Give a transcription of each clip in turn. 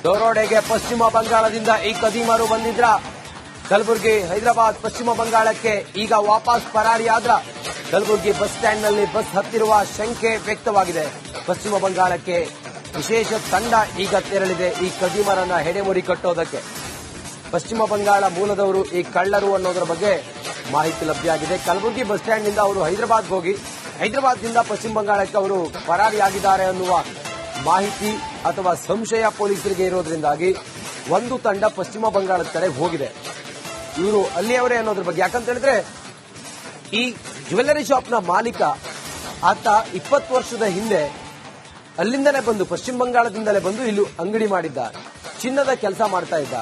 ದರೋಡೆಗೆ ಪಶ್ಚಿಮ ಬಂಗಾಳದಿಂದ ಈ ಕದೀಮರು ಬಂದಿದ್ರ ಕಲಬುರಗಿ ಹೈದರಾಬಾದ್ ಪಶ್ಚಿಮ ಬಂಗಾಳಕ್ಕೆ ಈಗ ವಾಪಸ್ ಪರಾರಿಯಾದ್ರ ಕಲಬುರಗಿ ಬಸ್ ಸ್ಟ್ಯಾಂಡ್ನಲ್ಲಿ ಬಸ್ ಹತ್ತಿರುವ ಶಂಕೆ ವ್ಯಕ್ತವಾಗಿದೆ. ಪಶ್ಚಿಮ ಬಂಗಾಳಕ್ಕೆ ವಿಶೇಷ ತಂಡ ಈಗ ತೆರಳಿದೆ ಈ ಕದೀಮರನ್ನ ಹೆಡೆಮುರಿ ಕಟ್ಟೋದಕ್ಕೆ. ಪಶ್ಚಿಮ ಬಂಗಾಳ ಮೂಲದವರು ಈ ಕಳ್ಳರು ಅನ್ನೋದರ ಬಗ್ಗೆ ಮಾಹಿತಿ ಲಭ್ಯವಾಗಿದೆ. ಕಲಬುರಗಿ ಬಸ್ ಸ್ಟ್ಯಾಂಡ್ನಿಂದ ಅವರು ಹೈದರಾಬಾದ್ಗೆ ಹೋಗಿ ಹೈದರಾಬಾದ್ನಿಂದ ಪಶ್ಚಿಮ ಬಂಗಾಳಕ್ಕೆ ಅವರು ಪರಾರಿಯಾಗಿದ್ದಾರೆ ಅನ್ನುವ ಮಾಹಿತಿ ಅಥವಾ ಸಂಶಯ ಪೊಲೀಸರಿಗೆ ಇರೋದ್ರಿಂದಾಗಿ ಒಂದು ತಂಡ ಪಶ್ಚಿಮ ಬಂಗಾಳದ ಕಡೆ ಹೋಗಿದೆ. ಇವರು ಅಲ್ಲಿಯವರೇ ಅನ್ನೋದ್ರ ಬಗ್ಗೆ, ಯಾಕಂತ ಹೇಳಿದ್ರೆ ಈ ಜ್ಯುವೆಲ್ಲರಿ ಶಾಪ್ನ ಮಾಲೀಕ ಆತ 20 ವರ್ಷದ ಹಿಂದೆ ಅಲ್ಲಿಂದಲೇ ಬಂದು ಪಶ್ಚಿಮ ಬಂಗಾಳದಿಂದಲೇ ಬಂದು ಇಲ್ಲಿ ಅಂಗಡಿ ಮಾಡಿದ್ದ, ಚಿನ್ನದ ಕೆಲಸ ಮಾಡ್ತಾ ಇದ್ದ.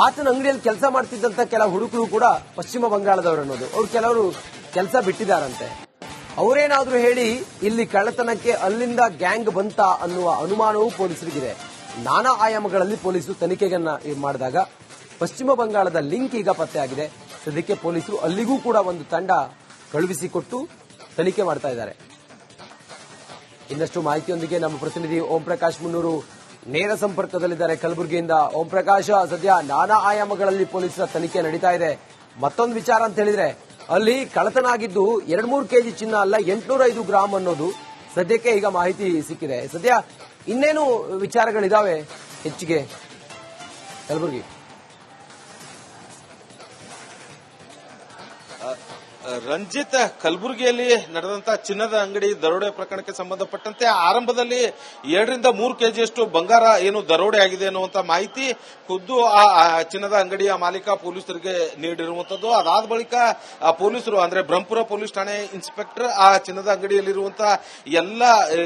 ಆತನ ಅಂಗಡಿಯಲ್ಲಿ ಕೆಲಸ ಮಾಡ್ತಿದ್ದಂತ ಕೆಲ ಹುಡುಗರು ಕೂಡ ಪಶ್ಚಿಮ ಬಂಗಾಳದವರು ಅನ್ನೋದು. ಅವ್ರು ಕೆಲವರು ಕೆಲಸ ಬಿಟ್ಟಿದ್ದಾರಂತೆ. ಅವರೇನಾದ್ರೂ ಹೇಳಿ ಇಲ್ಲಿ ಕಳ್ಳತನಕ್ಕೆ ಅಲ್ಲಿಂದ ಗ್ಯಾಂಗ್ ಬಂತ ಅನ್ನುವ ಅನುಮಾನವೂ ಪೊಲೀಸರಿಗಿದೆ. ನಾನಾ ಆಯಾಮಗಳಲ್ಲಿ ಪೊಲೀಸರು ತನಿಖೆಯನ್ನ ಮಾಡಿದಾಗ ಪಶ್ಚಿಮ ಬಂಗಾಳದ ಲಿಂಕ್ ಈಗ ಪತ್ತೆಯಾಗಿದೆ. ಸದ್ಯಕ್ಕೆ ಪೊಲೀಸರು ಅಲ್ಲಿಗೂ ಕೂಡ ಒಂದು ತಂಡ ಕಳುಹಿಸಿಕೊಟ್ಟು ತನಿಖೆ ಮಾಡ್ತಾ ಇದ್ದಾರೆ. ಇನ್ನಷ್ಟು ಮಾಹಿತಿಯೊಂದಿಗೆ ನಮ್ಮ ಪ್ರತಿನಿಧಿ ಓಂ ಪ್ರಕಾಶ್ ಮುನ್ನೂರು ನೇರ ಸಂಪರ್ಕದಲ್ಲಿದ್ದಾರೆ ಕಲಬುರಗಿಯಿಂದ. ಓಂ ಪ್ರಕಾಶ್, ಸದ್ಯ ನಾನಾ ಆಯಾಮಗಳಲ್ಲಿ ಪೊಲೀಸರ ತನಿಖೆ ನಡೀತಾ ಇದೆ. ಮತ್ತೊಂದು ವಿಚಾರ ಅಂತ ಹೇಳಿದ್ರೆ ಅಲ್ಲಿ ಕಳ್ಳತನ ಆಗಿದ್ದು 2-3 ಕೆಜಿ ಚಿನ್ನ ಅಲ್ಲ, 805 ಗ್ರಾಂ ಅನ್ನೋದು ಸದ್ಯಕ್ಕೆ ಈಗ ಮಾಹಿತಿ ಸಿಕ್ಕಿದೆ. ಸದ್ಯ ಇನ್ನೇನು ವಿಚಾರಗಳಿದಾವೆ ಹೆಚ್ಚಿಗೆ ಕಲಬುರಗಿ? ರಂಜಿತ್, ಕಲಬುರಗಿಯಲ್ಲಿ ನಡೆದಂತಹ ಚಿನ್ನದ ಅಂಗಡಿ ದರೋಡೆ ಪ್ರಕರಣಕ್ಕೆ ಸಂಬಂಧಪಟ್ಟಂತೆ ಆರಂಭದಲ್ಲಿ 2-3 ಕೆಜಿಯಷ್ಟು ಬಂಗಾರ ಏನು ದರೋಡೆ ಆಗಿದೆ ಅನ್ನುವಂತ ಮಾಹಿತಿ ಖುದ್ದು ಆ ಚಿನ್ನದ ಅಂಗಡಿಯ ಮಾಲೀಕ ಪೊಲೀಸರಿಗೆ ನೀಡಿರುವಂತದ್ದು. ಅದಾದ ಬಳಿಕ ಪೊಲೀಸರು ಅಂದ್ರೆ ಬ್ರಹ್ಮಪುರ ಪೊಲೀಸ್ ಠಾಣೆ ಇನ್ಸ್ಪೆಕ್ಟರ್ ಆ ಚಿನ್ನದ ಅಂಗಡಿಯಲ್ಲಿರುವಂತಹ ಎಲ್ಲ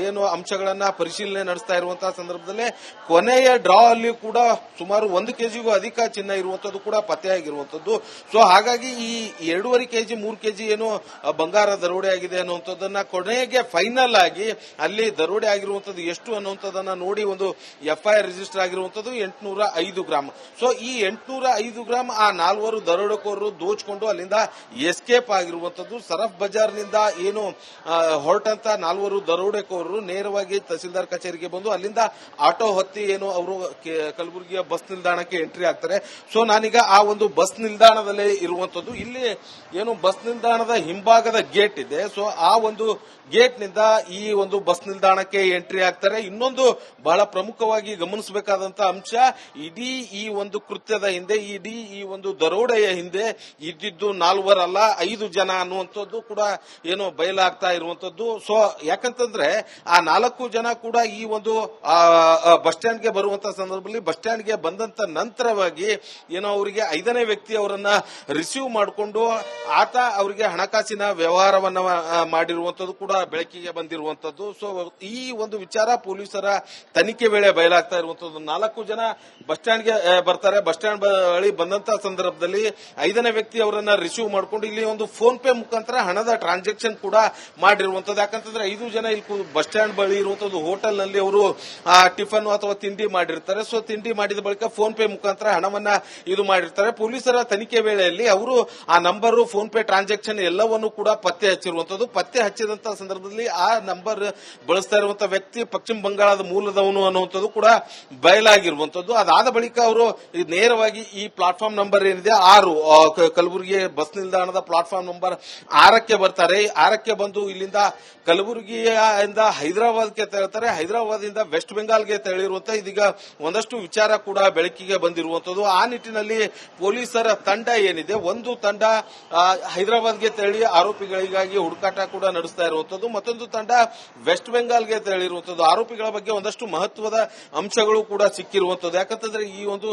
ಏನು ಅಂಶಗಳನ್ನ ಪರಿಶೀಲನೆ ನಡೆಸ್ತಾ ಇರುವಂತಹ ಸಂದರ್ಭದಲ್ಲಿ ಕೊನೆಯ ಡ್ರಾ ಅಲ್ಲಿ ಕೂಡ ಸುಮಾರು 1 ಕೆಜಿಗೂ ಅಧಿಕ ಚಿನ್ನ ಇರುವಂತದ್ದು ಕೂಡ ಪತ್ತೆಯಾಗಿರುವಂತದ್ದು. ಸೊ ಹಾಗಾಗಿ ಈ 2.5 ಕೆಜಿ 3 ಕೆಜಿ ಏನು ಬಂಗಾರ ದರೋಡೆ ಆಗಿದೆ ಅನ್ನುವಂಥದ್ದನ್ನ ಕೊನೆಗೆ ಫೈನಲ್ ಆಗಿ ಅಲ್ಲಿ ದರೋಡೆ ಆಗಿರುವಂತದ್ದು ಎಷ್ಟು ಅನ್ನುವಂಥದ್ದನ್ನ ನೋಡಿ ಒಂದು ಎಫ್ಐಆರ್ ರಿಜಿಸ್ಟರ್ ಆಗಿರುವಂತದ್ದು 805 ಗ್ರಾಂ. ಸೊ ಈ 805 ಗ್ರಾಂ ಆ 4 ದರೋಡೆಕೋರರು ದೋಚಿಕೊಂಡು ಅಲ್ಲಿಂದ ಎಸ್ಕೇಪ್ ಆಗಿರುವಂತದ್ದು. ಸರಫ್ ಬಜಾರ್ನಿಂದ ಏನು ಹೊರಟಂತ 4 ದರೋಡೆಕೋರರು ನೇರವಾಗಿ ತಹಸೀಲ್ದಾರ್ ಕಚೇರಿಗೆ ಬಂದು ಅಲ್ಲಿಂದ ಆಟೋ ಹತ್ತಿ ಏನು ಅವರು ಕಲಬುರಗಿಯ ಬಸ್ ನಿಲ್ದಾಣಕ್ಕೆ ಎಂಟ್ರಿ ಆಗ್ತಾರೆ. ಸೊ ನಾನೀಗ ಆ ಒಂದು ಬಸ್ ನಿಲ್ದಾಣದಲ್ಲೇ ಇರುವಂತದ್ದು. ಇಲ್ಲಿ ಏನು ಬಸ್ ನಿಲ್ದಾಣದ ಹಿಂಭಾಗದ ಗೇಟ್ ಇದೆ. ಸೊ ಆ ಒಂದು ಗೇಟ್ ನಿಂದ ಈ ಒಂದು ಬಸ್ ನಿಲ್ದಾಣಕ್ಕೆ ಎಂಟ್ರಿ ಆಗ್ತಾರೆ. ಇನ್ನೊಂದು ಬಹಳ ಪ್ರಮುಖವಾಗಿ ಗಮನಿಸಬೇಕಾದಂತಹ ಅಂಶ, ಇಡೀ ಈ ಒಂದು ಕೃತ್ಯದ ಹಿಂದೆ, ಇಡೀ ಈ ಒಂದು ದರೋಡೆಯ ಹಿಂದೆ ಇದ್ದಿದ್ದು 4 ಅಲ್ಲ 5 ಜನ ಅನ್ನುವಂಥದ್ದು ಕೂಡ ಏನು ಬಯಲಾಗ್ತಾ ಇರುವಂತದ್ದು. ಸೊ ಯಾಕಂತಂದ್ರೆ ಆ 4 ಜನ ಕೂಡ ಈ ಒಂದು ಬಸ್ ಸ್ಟ್ಯಾಂಡ್ಗೆ ಬರುವಂತಹ ಸಂದರ್ಭದಲ್ಲಿ ಬಸ್ ಸ್ಟ್ಯಾಂಡ್ಗೆ ಬಂದಂತ ನಂತರವಾಗಿ ಏನೋ ಅವರಿಗೆ 5ನೇ ವ್ಯಕ್ತಿ ಅವರನ್ನ ರಿಸೀವ್ ಮಾಡಿಕೊಂಡು ಆತ ಅವರಿಗೆ ಹಣಕಾಸಿನ ವ್ಯವಹಾರವನ್ನ ಮಾಡಿರುವಂತದ್ದು ಕೂಡ ಬೆಳಕಿಗೆ ಬಂದಿರುವಂತದ್ದು. ಸೊ ಈ ಒಂದು ವಿಚಾರ ಪೊಲೀಸರ ತನಿಖೆ ವೇಳೆ ಬಯಲಾಗ್ತಾ ಇರುವಂತದ್ದು. 4 ಜನ ಬಸ್ ಸ್ಟ್ಯಾಂಡ್ಗೆ ಬರ್ತಾರೆ. ಬಸ್ ಸ್ಟ್ಯಾಂಡ್ ಬಳಿ ಬಂದಂತಹ ಸಂದರ್ಭದಲ್ಲಿ 5ನೇ ವ್ಯಕ್ತಿ ಅವರನ್ನ ರಿಸೀವ್ ಮಾಡಿಕೊಂಡು ಇಲ್ಲಿ ಒಂದು ಫೋನ್ ಪೇ ಮುಖಾಂತರ ಹಣದ ಟ್ರಾನ್ಸಾಕ್ಷನ್ ಕೂಡ ಮಾಡಿರುವಂತದ್ದು. ಯಾಕಂತಂದ್ರೆ 5 ಜನ ಇಲ್ಲಿ ಬಸ್ ಸ್ಟ್ಯಾಂಡ್ ಬಳಿ ಇರುವಂತದ್ದು ಹೋಟೆಲ್ ನಲ್ಲಿ ಅವರು ಟಿಫನ್ ಅಥವಾ ತಿಂಡಿ ಮಾಡಿರ್ತಾರೆ. ಸೊ ತಿಂಡಿ ಮಾಡಿದ ಬಳಿಕ ಫೋನ್ ಪೇ ಮುಖಾಂತರ ಹಣವನ್ನ ಇದು ಮಾಡಿರ್ತಾರೆ. ಪೊಲೀಸರ ತನಿಖೆ ವೇಳೆಯಲ್ಲಿ ಅವರು ಆ ನಂಬರ್, ಫೋನ್ ಪೇ ಟ್ರಾನ್ಸಾಕ್ಷನ್ ಎಲ್ಲವನ್ನೂ ಕೂಡ ಪತ್ತೆ ಹಚ್ಚಿರುವಂತದ್ದು. ಪತ್ತೆ ಹಚ್ಚಿದಂತಹ ಸಂದರ್ಭದಲ್ಲಿ ಆ ನಂಬರ್ ಬಳಸ್ತಾ ಇರುವಂತಹ ವ್ಯಕ್ತಿ ಪಶ್ಚಿಮ ಬಂಗಾಳದ ಮೂಲದವನು ಅನ್ನುವಂಥದ್ದು ಕೂಡ ಬಯಲಾಗಿರುವಂತದ್ದು. ಅದಾದ ಬಳಿಕ ಅವರು ನೇರವಾಗಿ ಈ ಪ್ಲಾಟ್ಫಾರ್ಮ್ ನಂಬರ್ ಏನಿದೆ 6 ಕಲಬುರಗಿ ಬಸ್ ನಿಲ್ದಾಣದ ಪ್ಲಾಟ್ಫಾರ್ಮ್ ನಂಬರ್ 6ಕ್ಕೆ ಬರ್ತಾರೆ. 6ಕ್ಕೆ ಬಂದು ಇಲ್ಲಿಂದ ಕಲಬುರಗಿಯಿಂದ ಹೈದರಾಬಾದ್ಗೆ ತೆರಳುತ್ತಾರೆ. ಹೈದರಾಬಾದ್ನಿಂದ ವೆಸ್ಟ್ ಬೆಂಗಾಲ್ಗೆ ತೆರಳಿರುವಂತಹ ಇದೀಗ ಒಂದಷ್ಟು ವಿಚಾರ ಕೂಡ ಬೆಳಕಿಗೆ ಬಂದಿರುವಂತದ್ದು. ಆ ನಿಟ್ಟಿನಲ್ಲಿ ಪೊಲೀಸರ ತಂಡ ಏನಿದೆ, ಒಂದು ತಂಡ ಹೈದರಾಬಾದ್ಗೆ ತೆರಳಿ ಆರೋಪಿಗಳಿಗಾಗಿ ಹುಡುಕಾಟ ಕೂಡ ನಡೆಸ್ತಾ ಇರುವಂತದ್ದು, ಮತ್ತೊಂದು ತಂಡ ವೆಸ್ಟ್ ಬೆಂಗಾಲ್ಗೆ ತೆರಳಿರುವಂತದ್ದು. ಆರೋಪಿಗಳ ಬಗ್ಗೆ ಒಂದಷ್ಟು ಮಹತ್ವದ ಅಂಶಗಳು ಕೂಡ ಸಿಕ್ಕಿರುವಂತದ್ದು. ಯಾಕಂತಂದ್ರೆ ಈ ಒಂದು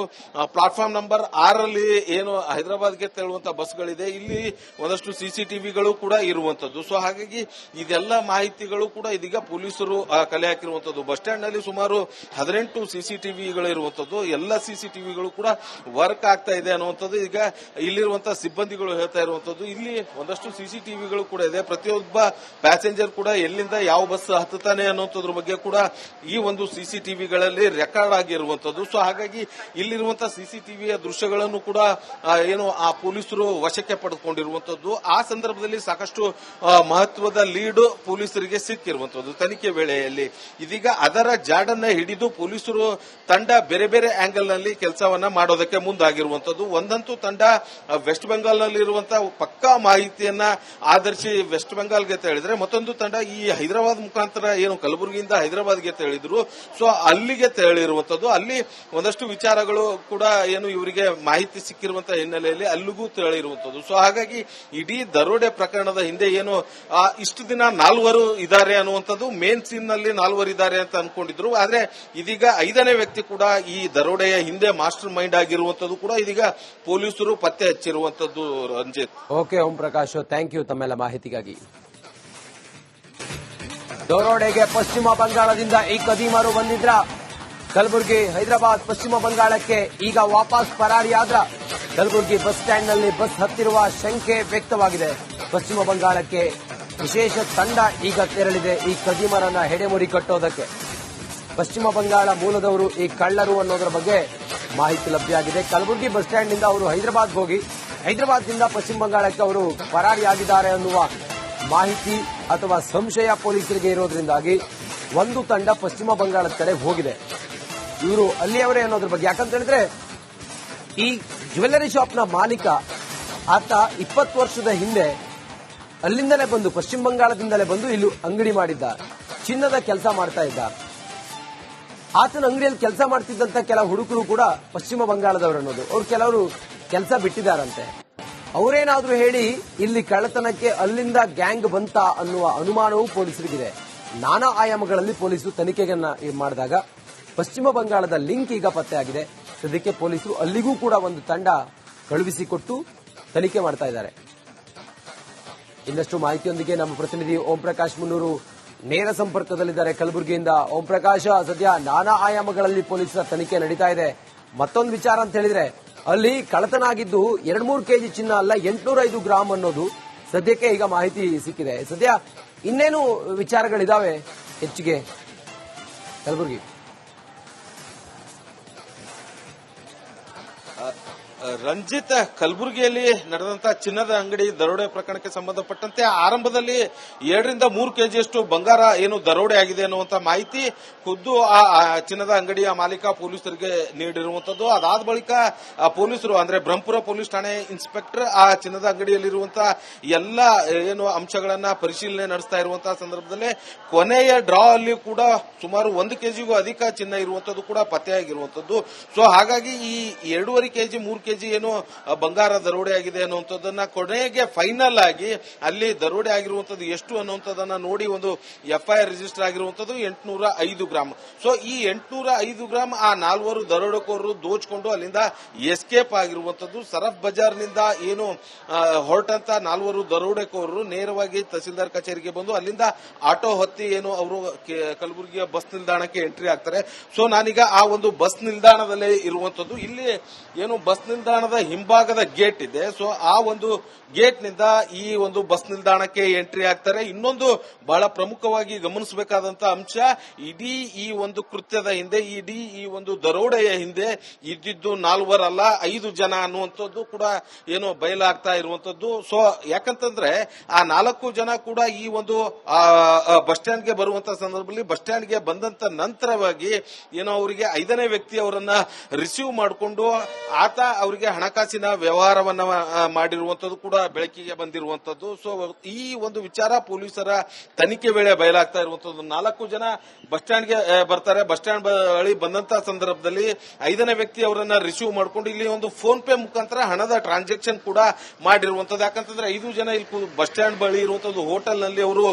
ಪ್ಲಾಟ್ಫಾರ್ಮ್ ನಂಬರ್ 6ರಲ್ಲಿ ಏನು ಹೈದರಾಬಾದ್ಗೆ ತೆರಳುವಂತಹ ಬಸ್ಗಳಿದೆ, ಇಲ್ಲಿ ಒಂದಷ್ಟು ಸಿಸಿಟಿವಿಗಳು ಕೂಡ ಇರುವಂತದ್ದು. ಸೊ ಹಾಗಾಗಿ ಇದೆಲ್ಲ ಮಾಹಿತಿಗಳು ಕೂಡ ಇದೀಗ ಪೊಲೀಸರು ಕಲೆ ಹಾಕಿರುವಂತದ್ದು. ಬಸ್ ಸ್ಟ್ಯಾಂಡ್ ನಲ್ಲಿ ಸುಮಾರು 18 ಸಿಸಿಟಿವಿಗಳು ಇರುವಂತದ್ದು. ಎಲ್ಲ ಸಿಸಿಟಿವಿಗಳು ಕೂಡ ವರ್ಕ್ ಆಗ್ತಾ ಇದೆ ಅನ್ನುವಂಥದ್ದು ಈಗ ಇಲ್ಲಿರುವಂತಹ ಸಿಬ್ಬಂದಿಗಳು ಹೇಳ್ತಾ ಇರುವಂತದ್ದು. ಇಲ್ಲಿ ಒಂದಷ್ಟು ಸಿಸಿಟಿವಿಗಳು ಕೂಡ ಇದೆ. ಪ್ರತಿಯೊಬ್ಬ ಪ್ಯಾಸೆಂಜರ್ ಕೂಡ ಎಲ್ಲಿಂದ ಯಾವ ಬಸ್ ಹತ್ತುತ್ತಾನೆ ಅನ್ನೋದ್ರ ಬಗ್ಗೆ ಕೂಡ ಈ ಒಂದು ಸಿಸಿಟಿವಿಗಳಲ್ಲಿ ರೆಕಾರ್ಡ್ ಆಗಿರುವಂತದ್ದು. ಸೊ ಹಾಗಾಗಿ ಇಲ್ಲಿರುವಂತಹ ಸಿಸಿಟಿವಿಯ ದೃಶ್ಯಗಳನ್ನು ಕೂಡ ಏನು ಆ ಪೊಲೀಸರು ವಶಕ್ಕೆ ಪಡೆದುಕೊಂಡಿರುವಂತದ್ದು. ಆ ಸಂದರ್ಭದಲ್ಲಿ ಸಾಕಷ್ಟು ಮಹತ್ವದ ಲೀಡ್ ಪೊಲೀಸರಿಗೆ ಸಿಕ್ಕಿರುವಂತದ್ದು ತನಿಖೆ ವೇಳೆಯಲ್ಲಿ. ಇದೀಗ ಅದರ ಜಾಡನ್ನ ಹಿಡಿದು ಪೊಲೀಸರು ತಂಡ ಬೇರೆ ಬೇರೆ ಆಂಗಲ್ ನಲ್ಲಿ ಕೆಲಸವನ್ನ ಮಾಡೋದಕ್ಕೆ ಮುಂದಾಗಿರುವಂತದ್ದು. ಒಂದಂತೂ ತಂಡ ವೆಸ್ಟ್ ಬೆಂಗಾಲ್ನಲ್ಲಿರುವಂತಹ ಪಕ್ಕಾ ಮಾಹಿತಿಯನ್ನ ಆಧರಿಸಿ ವೆಸ್ಟ್ ಬೆಂಗಾಲ್ಗೆ ತೆರಳಿದ್ರೆ, ಮತ್ತೊಂದು ತಂಡ ಈ ಹೈದರಾಬಾದ್ ಮುಖಾಂತರ ಏನು ಕಲಬುರಗಿಯಿಂದ ಹೈದರಾಬಾದ್ಗೆ ತೆರಳಿದ್ರು. ಸೊ ಅಲ್ಲಿಗೆ ತೆರಳಿರುವಂತದ್ದು. ಅಲ್ಲಿ ಒಂದಷ್ಟು ವಿಚಾರಗಳು ಕೂಡ ಏನು ಇವರಿಗೆ ಮಾಹಿತಿ ಸಿಕ್ಕಿರುವಂತಹ ಹಿನ್ನೆಲೆಯಲ್ಲಿ ಅಲ್ಲಿಗೂ ತೆರಳಿರುವಂತದ್ದು. ಸೊ ಹಾಗಾಗಿ ಇಡೀ ದರೋಡೆ ಪ್ರಕರಣದ ಹಿಂದೆ ಏನು ಇಷ್ಟು ದಿನ 4 ಇದ್ದಾರೆ ಅನ್ನುವಂಥದ್ದು, ಮೇನ್ ಸೀನ್ ನಲ್ಲಿ 4 ಇದ್ದಾರೆ ಅಂತ ಅನ್ಕೊಂಡಿದ್ರು. ಆದ್ರೆ ಇದೀಗ 5ನೇ ವ್ಯಕ್ತಿ ಕೂಡ ಈ ದರೋಡೆಯ ಹಿಂದೆ ಮಾಸ್ಟರ್ ಮೈಂಡ್ ಆಗಿರುವಂತದ್ದು ಕೂಡ ಇದೀಗ ಪೊಲೀಸರು ಪತ್ತೆ ಹಚ್ಚಿರುವಂತದ್ದು. Ranjith. Okay Om Prakash, thank you ತಮ್ಮೆಲ್ಲ ಮಾಹಿತಿಗಾಗಿ. ದರೋಡೆಗೆ ಪಶ್ಚಿಮ ಬಂಗಾಳದಿಂದ ಈ ಕದೀಮರು ಬಂದಿದ್ರ ಕಲಬುರಗಿ ಹೈದರಾಬಾದ್ ಪಶ್ಚಿಮ ಬಂಗಾಳಕ್ಕೆ ಈಗ ವಾಪಸ್ ಪರಾರಿಯಾದ್ರ ಕಲಬುರಗಿ ಬಸ್ ಸ್ಟ್ಯಾಂಡ್ ನಲ್ಲಿ ಬಸ್ ಹತ್ತಿರುವ ಶಂಕೆ ವ್ಯಕ್ತವಾಗಿದೆ. ಪಶ್ಚಿಮ ಬಂಗಾಳಕ್ಕೆ ವಿಶೇಷ ತಂಡ ಈಗ ತೆರಳಿದೆ ಈ ಕದೀಮರನ್ನ ಹೆಡೆಮುರಿ ಕಟ್ಟೋದಕ್ಕೆ. ಪಶ್ಚಿಮ ಬಂಗಾಳ ಮೂಲದವರು ಈ ಕಳ್ಳರು ಅನ್ನೋದರ ಬಗ್ಗೆ ಮಾಹಿತಿ ಲಭ್ಯವಾಗಿದೆ. ಕಲಬುರಗಿ ಬಸ್ ಸ್ಟ್ಯಾಂಡ್ ನಿಂದ ಅವರು ಹೈದರಾಬಾದ್ ಹೋಗಿ ಹೈದರಾಬಾದ್ನಿಂದ ಪಶ್ಚಿಮ ಬಂಗಾಳಕ್ಕೆ ಅವರು ಪರಾರಿಯಾಗಿದ್ದಾರೆ ಅನ್ನುವ ಮಾಹಿತಿ ಅಥವಾ ಸಂಶಯ ಪೊಲೀಸರಿಗೆ ಇರೋದ್ರಿಂದಾಗಿ ಒಂದು ತಂಡ ಪಶ್ಚಿಮ ಬಂಗಾಳದ ಕಡೆ ಹೋಗಿದೆ. ಇವರು ಅಲ್ಲಿಯವರೇ ಅನ್ನೋದ್ರ ಬಗ್ಗೆ, ಯಾಕಂತ ಹೇಳಿದ್ರೆ ಈ ಜ್ಯುವೆಲ್ಲರಿ ಶಾಪ್ನ ಮಾಲೀಕ ಆತ 20 ವರ್ಷದ ಹಿಂದೆ ಅಲ್ಲಿಂದಲೇ ಬಂದು ಪಶ್ಚಿಮ ಬಂಗಾಳದಿಂದಲೇ ಬಂದು ಇಲ್ಲಿ ಅಂಗಡಿ ಮಾಡಿದ್ದ, ಚಿನ್ನದ ಕೆಲಸ ಮಾಡ್ತಾ ಇದ್ದ. ಆತನ ಅಂಗಡಿಯಲ್ಲಿ ಕೆಲಸ ಮಾಡ್ತಿದ್ದಂತ ಕೆಲ ಹುಡುಗರು ಕೂಡ ಪಶ್ಚಿಮ ಬಂಗಾಳದವರು ಅನ್ನೋದು. ಅವ್ರು ಕೆಲವರು ಕೆಲಸ ಬಿಟ್ಟಿದ್ದಾರಂತೆ. ಅವರೇನಾದ್ರೂ ಹೇಳಿ ಇಲ್ಲಿ ಕಳ್ಳತನಕ್ಕೆ ಅಲ್ಲಿಂದ ಗ್ಯಾಂಗ್ ಬಂತ ಅನ್ನುವ ಅನುಮಾನವೂ ಪೊಲೀಸರಿಗಿದೆ. ನಾನಾ ಆಯಾಮಗಳಲ್ಲಿ ಪೊಲೀಸರು ತನಿಖೆಯನ್ನ ಮಾಡಿದಾಗ ಪಶ್ಚಿಮ ಬಂಗಾಳದ ಲಿಂಕ್ ಈಗ ಪತ್ತೆಯಾಗಿದೆ. ಸದ್ಯಕ್ಕೆ ಪೊಲೀಸರು ಅಲ್ಲಿಗೂ ಕೂಡ ಒಂದು ತಂಡ ಕಳುಹಿಸಿಕೊಟ್ಟು ತನಿಖೆ ಮಾಡ್ತಾ ಇದ್ದಾರೆ. ಇನ್ನಷ್ಟು ಮಾಹಿತಿಯೊಂದಿಗೆ ನಮ್ಮ ಪ್ರತಿನಿಧಿ ಓಂ ಪ್ರಕಾಶ್ ಮುನ್ನೂರು ನೇರ ಸಂಪರ್ಕದಲ್ಲಿದ್ದಾರೆ ಕಲಬುರಗಿಯಿಂದ. ಓಂ ಪ್ರಕಾಶ್, ಸದ್ಯ ನಾನಾ ಆಯಾಮಗಳಲ್ಲಿ ಪೊಲೀಸರ ತನಿಖೆ ನಡೀತಾ ಇದೆ. ಮತ್ತೊಂದು ವಿಚಾರ ಅಂತ ಹೇಳಿದ್ರೆ ಅಲ್ಲಿ ಕಳ್ಳತನ ಆಗಿದ್ದು 2-3 ಕೆಜಿ ಚಿನ್ನ ಅಲ್ಲ, 805 ಗ್ರಾಮ್ ಅನ್ನೋದು ಸದ್ಯಕ್ಕೆ ಈಗ ಮಾಹಿತಿ ಸಿಕ್ಕಿದೆ. ಸದ್ಯ ಇನ್ನೇನು ವಿಚಾರಗಳಿದಾವೆ ಹೆಚ್ಚಿಗೆ ಕಲಬುರಗಿ? ರಂಜಿತ್, ಕಲಬುರಗಿಯಲ್ಲಿ ನಡೆದಂತಹ ಚಿನ್ನದ ಅಂಗಡಿ ದರೋಡೆ ಪ್ರಕರಣಕ್ಕೆ ಸಂಬಂಧಪಟ್ಟಂತೆ ಆರಂಭದಲ್ಲಿ 2-3 ಕೆಜಿಯಷ್ಟು ಬಂಗಾರ ಏನು ದರೋಡೆ ಆಗಿದೆ ಅನ್ನುವಂತ ಮಾಹಿತಿ ಖುದ್ದು ಆ ಚಿನ್ನದ ಅಂಗಡಿಯ ಮಾಲೀಕ ಪೊಲೀಸರಿಗೆ ನೀಡಿರುವಂತದ್ದು. ಅದಾದ ಬಳಿಕ ಪೊಲೀಸರು ಅಂದ್ರೆ ಬ್ರಹ್ಮಪುರ ಪೊಲೀಸ್ ಠಾಣೆ ಇನ್ಸ್ಪೆಕ್ಟರ್ ಆ ಚಿನ್ನದ ಅಂಗಡಿಯಲ್ಲಿರುವಂತಹ ಎಲ್ಲ ಏನು ಅಂಶಗಳನ್ನ ಪರಿಶೀಲನೆ ನಡೆಸ್ತಾ ಇರುವಂತಹ ಸಂದರ್ಭದಲ್ಲಿ ಕೊನೆಯ ಡ್ರಾ ಅಲ್ಲಿ ಕೂಡ ಸುಮಾರು 1 ಕೆಜಿಗೂ ಅಧಿಕ ಚಿನ್ನ ಇರುವಂತದ್ದು ಕೂಡ ಪತ್ತೆಯಾಗಿರುವಂತದ್ದು. ಸೊ ಹಾಗಾಗಿ ಈ 2.5 ಕೆಜಿ 3 ಕೆಜಿ ಏನು ಬಂಗಾರ ದರೋಡೆ ಆಗಿದೆ ಅನ್ನುವಂಥದ್ದನ್ನ ಕೊನೆಗೆ ಫೈನಲ್ ಆಗಿ ಅಲ್ಲಿ ದರೋಡೆ ಆಗಿರುವಂತದ್ದು ಎಷ್ಟು ಅನ್ನುವಂಥದ್ದನ್ನ ನೋಡಿ ಒಂದು ಎಫ್ಐಆರ್ ರಿಜಿಸ್ಟರ್ ಆಗಿರುವಂತದ್ದು 805 ಗ್ರಾಮ್. ಸೊ ಈ 805 ಗ್ರಾಮ್ ಆ 4 ದರೋಡೆಕೋರರು ದೋಚಿಕೊಂಡು ಅಲ್ಲಿಂದ ಎಸ್ಕೇಪ್ ಆಗಿರುವಂತದ್ದು. ಸರಫ್ ಬಜಾರ್ನಿಂದ ಏನು ಹೊರಟಂತ 4 ದರೋಡೆಕೋರರು ನೇರವಾಗಿ ತಹಸೀಲ್ದಾರ್ ಕಚೇರಿಗೆ ಬಂದು ಅಲ್ಲಿಂದ ಆಟೋ ಹತ್ತಿ ಏನು ಅವರು ಕಲಬುರಗಿಯ ಬಸ್ ನಿಲ್ದಾಣಕ್ಕೆ ಎಂಟ್ರಿ ಆಗ್ತಾರೆ. ಸೊ ನಾನೀಗ ಆ ಒಂದು ಬಸ್ ನಿಲ್ದಾಣದಲ್ಲೇ ಇರುವಂತದ್ದು. ಇಲ್ಲಿ ಏನು ಬಸ್ ನಿಲ್ದಾಣದ ಹಿಂಭಾಗದ ಗೇಟ್ ಇದೆ. ಸೊ ಆ ಒಂದು ಗೇಟ್ ನಿಂದ ಈ ಒಂದು ಬಸ್ ನಿಲ್ದಾಣಕ್ಕೆ ಎಂಟ್ರಿ ಆಗ್ತಾರೆ. ಇನ್ನೊಂದು ಬಹಳ ಪ್ರಮುಖವಾಗಿ ಗಮನಿಸಬೇಕಾದಂತಹ ಅಂಶ, ಇಡೀ ಈ ಒಂದು ಕೃತ್ಯದ ಹಿಂದೆ, ಇಡೀ ಈ ಒಂದು ದರೋಡೆಯ ಹಿಂದೆ ಇದ್ದಿದ್ದು 4 ಅಲ್ಲ 5 ಜನ ಅನ್ನುವಂಥದ್ದು ಕೂಡ ಏನು ಬಯಲಾಗ್ತಾ ಇರುವಂತದ್ದು. ಸೊ ಯಾಕಂತಂದ್ರೆ ಆ 4 ಜನ ಕೂಡ ಈ ಒಂದು ಬಸ್ ಸ್ಟ್ಯಾಂಡ್ಗೆ ಬರುವಂತಹ ಸಂದರ್ಭದಲ್ಲಿ ಬಸ್ ಸ್ಟ್ಯಾಂಡ್ಗೆ ಬಂದಂತ ನಂತರವಾಗಿ ಏನೋ ಅವರಿಗೆ 5ನೇ ವ್ಯಕ್ತಿ ಅವರನ್ನ ರಿಸೀವ್ ಮಾಡಿಕೊಂಡು ಆತ ಅವರಿಗೆ ಹಣಕಾಸಿನ ವ್ಯವಹಾರವನ್ನ ಮಾಡಿರುವಂತದ್ದು ಕೂಡ ಬೆಳಕಿಗೆ ಬಂದಿರುವಂತದ್ದು. ಸೊ ಈ ಒಂದು ವಿಚಾರ ಪೊಲೀಸರ ತನಿಖೆ ವೇಳೆ ಬಯಲಾಗ್ತಾ ಇರುವಂತದ್ದು. 4 ಜನ ಬಸ್ ಸ್ಟ್ಯಾಂಡ್ಗೆ ಬರ್ತಾರೆ. ಬಸ್ ಸ್ಟ್ಯಾಂಡ್ ಬಳಿ ಬಂದಂತಹ ಸಂದರ್ಭದಲ್ಲಿ 5ನೇ ವ್ಯಕ್ತಿ ಅವರನ್ನ ರಿಸೀವ್ ಮಾಡಿಕೊಂಡು ಇಲ್ಲಿ ಒಂದು ಫೋನ್ ಪೇ ಮುಖಾಂತರ ಹಣದ ಟ್ರಾನ್ಸಾಕ್ಷನ್ ಕೂಡ ಮಾಡಿರುವಂತದ್ದು. ಯಾಕಂತಂದ್ರೆ 5 ಜನ ಇಲ್ಲಿ ಬಸ್ ಸ್ಟ್ಯಾಂಡ್ ಬಳಿ ಇರುವಂತದ್ದು ಹೋಟೆಲ್ ನಲ್ಲಿ ಅವರು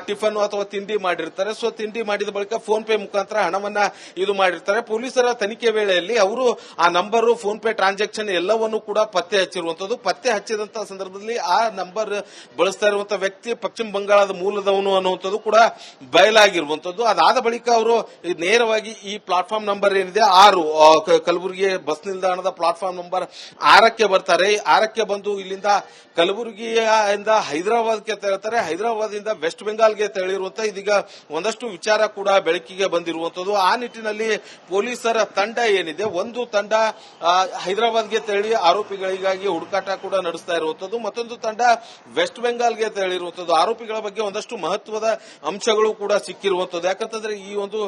ಟಿಫನ್ ಅಥವಾ ತಿಂಡಿ ಮಾಡಿರ್ತಾರೆ. ಸೊ ತಿಂಡಿ ಮಾಡಿದ ಬಳಿಕ ಫೋನ್ ಪೇ ಮುಖಾಂತರ ಹಣವನ್ನ ಇದು ಮಾಡಿರ್ತಾರೆ. ಪೊಲೀಸರ ತನಿಖೆ ವೇಳೆಯಲ್ಲಿ ಅವರು ಆ number phone pay transaction transaction ಎಲ್ಲವನ್ನು ಕೂಡ ಪತ್ತೆ ಹಚ್ಚಿರುವಂತದ್ದು. ಪತ್ತೆ ಹಚ್ಚಿದಂತ ಸಂದರ್ಭದಲ್ಲಿ ಆ ನಂಬರ್ ಬಳಸ್ತಾ ಇರುವಂತಹ ವ್ಯಕ್ತಿ ಪಶ್ಚಿಮ ಬಂಗಾಳದ ಮೂಲದವನು ಅನ್ನುವಂಥದ್ದು ಕೂಡ ಬಯಲಾಗಿರುವಂತದ್ದು. ಅದಾದ ಬಳಿಕ ಅವರು ನೇರವಾಗಿ ಈ ಪ್ಲಾಟ್ಫಾರ್ಮ್ ನಂಬರ್ ಏನಿದೆ 6 ಕಲಬುರಗಿ ಬಸ್ ನಿಲ್ದಾಣದ ಪ್ಲಾಟ್ಫಾರ್ಮ್ ನಂಬರ್ 6ಕ್ಕೆ ಬರ್ತಾರೆ. 6ಕ್ಕೆ ಬಂದು ಇಲ್ಲಿಂದ ಕಲಬುರಗಿಯಿಂದ ಹೈದರಾಬಾದ್ಗೆ ತೆರಳುತ್ತಾರೆ. ಹೈದರಾಬಾದ್ನಿಂದ ವೆಸ್ಟ್ ಬೆಂಗಾಲ್ಗೆ ತೆರಳಿರುವಂತಹ ಇದೀಗ ಒಂದಷ್ಟು ವಿಚಾರ ಕೂಡ ಬೆಳಕಿಗೆ ಬಂದಿರುವಂತದ್ದು. ಆ ನಿಟ್ಟಿನಲ್ಲಿ ಪೊಲೀಸರ ತಂಡ ಏನಿದೆ, ಒಂದು ತಂಡ ಹೈದರಾಬಾದ್ಗೆ ತೆರಳಿ ಆರೋಪಿಗಳಿಗಾಗಿ ಹುಡುಕಾಟ ಕೂಡ ನಡೆಸ್ತಾ ಇರುವಂತದ್ದು, ಮತ್ತೊಂದು ತಂಡ ವೆಸ್ಟ್ ಬೆಂಗಾಲ್ಗೆ ತೆರಳಿರುವಂತದ್ದು. ಆರೋಪಿಗಳ ಬಗ್ಗೆ ಒಂದಷ್ಟು ಮಹತ್ವದ ಅಂಶಗಳು ಕೂಡ ಸಿಕ್ಕಿರುವಂತದ್ದು. ಯಾಕಂತಂದ್ರೆ ಈ ಒಂದು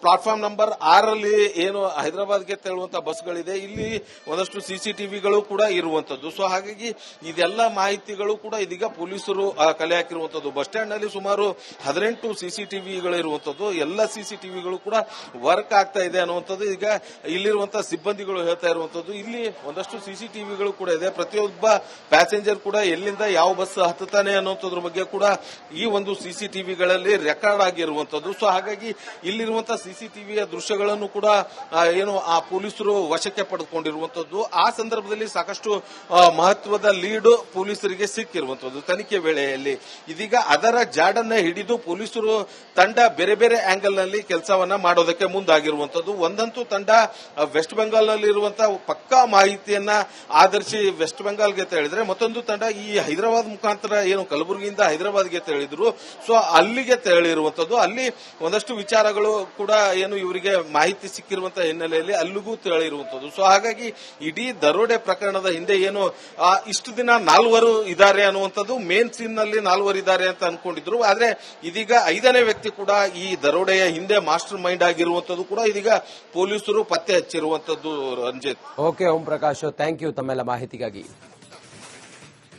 ಪ್ಲಾಟ್ಫಾರ್ಮ್ ನಂಬರ್ 6ರಲ್ಲಿ ಏನು ಹೈದರಾಬಾದ್ಗೆ ತೆರಳುವಂತಹ ಬಸ್ಗಳಿದೆ, ಇಲ್ಲಿ ಒಂದಷ್ಟು ಸಿಸಿಟಿವಿಗಳು ಕೂಡ ಇರುವಂತದ್ದು. ಸೊ ಹಾಗಾಗಿ ಇದೆಲ್ಲ ಮಾಹಿತಿಗಳು ಕೂಡ ಇದೀಗ ಪೊಲೀಸರು ಕಲೆ ಹಾಕಿರುವಂತದ್ದು. ಬಸ್ ಸ್ಟ್ಯಾಂಡ್ ನಲ್ಲಿ ಸುಮಾರು 18 ಸಿಸಿಟಿವಿಗಳು ಇರುವಂತದ್ದು. ಎಲ್ಲ ಸಿಸಿಟಿವಿಗಳು ಕೂಡ ವರ್ಕ್ ಆಗ್ತಾ ಇದೆ ಅನ್ನುವಂಥದ್ದು ಈಗ ಇಲ್ಲಿರುವಂತಹ ಸಿಬ್ಬಂದಿಗಳು ಹೇಳ್ತಾ ಇರುವಂತದ್ದು. ಇಲ್ಲಿ ಒಂದಷ್ಟು ಸಿಸಿಟಿವಿಗಳು ಕೂಡ ಇದೆ. ಪ್ರತಿಯೊಬ್ಬ ಪ್ಯಾಸೆಂಜರ್ ಕೂಡ ಎಲ್ಲಿಂದ ಯಾವ ಬಸ್ ಹತ್ತುತ್ತಾನೆ ಅನ್ನುವಂಥದ್ರ ಬಗ್ಗೆ ಕೂಡ ಈ ಒಂದು ಸಿಸಿಟಿವಿಗಳಲ್ಲಿ ರೆಕಾರ್ಡ್ ಆಗಿರುವಂತದ್ದು. ಸೊ ಹಾಗಾಗಿ ಇಲ್ಲಿರುವಂತಹ ಸಿಸಿಟಿವಿಯ ದೃಶ್ಯಗಳನ್ನು ಕೂಡ ಏನು ಆ ಪೊಲೀಸರು ವಶಕ್ಕೆ ಪಡೆದುಕೊಂಡಿರುವಂತದ್ದು. ಆ ಸಂದರ್ಭದಲ್ಲಿ ಸಾಕಷ್ಟು ಮಹತ್ವದ ಲೀಡ್ ಪೊಲೀಸರಿಗೆ ಸಿಕ್ಕಿರುವಂತದ್ದು ತನಿಖೆ ವೇಳೆಯಲ್ಲಿ. ಇದೀಗ ಅದರ ಜಾಡನ್ನ ಹಿಡಿದು ಪೊಲೀಸರು ತಂಡ ಬೇರೆ ಬೇರೆ ಆಂಗಲ್ ನಲ್ಲಿ ಕೆಲಸವನ್ನ ಮಾಡೋದಕ್ಕೆ ಮುಂದಾಗಿರುವಂತದ್ದು. ಒಂದಂತೂ ತಂಡ ವೆಸ್ಟ್ ಬೆಂಗಾಲ್ನಲ್ಲಿರುವಂತಹ ಪಕ್ಕಾ ಮಾಹಿತಿಯನ್ನ ಆಧರಿಸಿ ವೆಸ್ಟ್ ಬೆಂಗಾಲ್ಗೆ ತೆರಳಿದ್ರೆ, ಮತ್ತೊಂದು ತಂಡ ಈ ಹೈದರಾಬಾದ್ ಮುಖಾಂತರ ಏನು ಕಲಬುರಗಿಯಿಂದ ಹೈದರಾಬಾದ್ಗೆ ತೆರಳಿದ್ರು, ಸೊ ಅಲ್ಲಿಗೆ ತೆರಳಿರುವಂತದ್ದು. ಅಲ್ಲಿ ಒಂದಷ್ಟು ವಿಚಾರಗಳು ಕೂಡ ಏನು ಇವರಿಗೆ ಮಾಹಿತಿ ಸಿಕ್ಕಿರುವಂತಹ ಹಿನ್ನೆಲೆಯಲ್ಲಿ ಅಲ್ಲಿಗೂ ತೆರಳಿರುವಂತದ್ದು. ಸೊ ಹಾಗಾಗಿ ಇಡೀ ದರೋಡೆ ಪ್ರಕರಣದ ಹಿಂದೆ ಏನು ಇಷ್ಟು ದಿನ 4 ಇದ್ದಾರೆ ಅನ್ನುವಂಥದ್ದು, ಮೇನ್ ಸೀನ್ ನಲ್ಲಿ 4 ಇದ್ದಾರೆ ಅಂತ ಅನ್ಕೊಂಡಿದ್ರು. ಆದ್ರೆ ಇದೀಗ 5ನೇ ವ್ಯಕ್ತಿ ಕೂಡ ಈ ದರೋಡೆಯ ಹಿಂದೆ ಮಾಸ್ಟರ್ ಮೈಂಡ್ ಆಗಿರುವಂತದ್ದು ಕೂಡ ಇದೀಗ ಪೊಲೀಸರು ಪತ್ತೆ ಹಚ್ಚಿರುವಂತದ್ದು. Ranjith. Okay Om Prakash, thank you ತಮ್ಮೆಲ್ಲ ಮಾಹಿತಿಗಾಗಿ.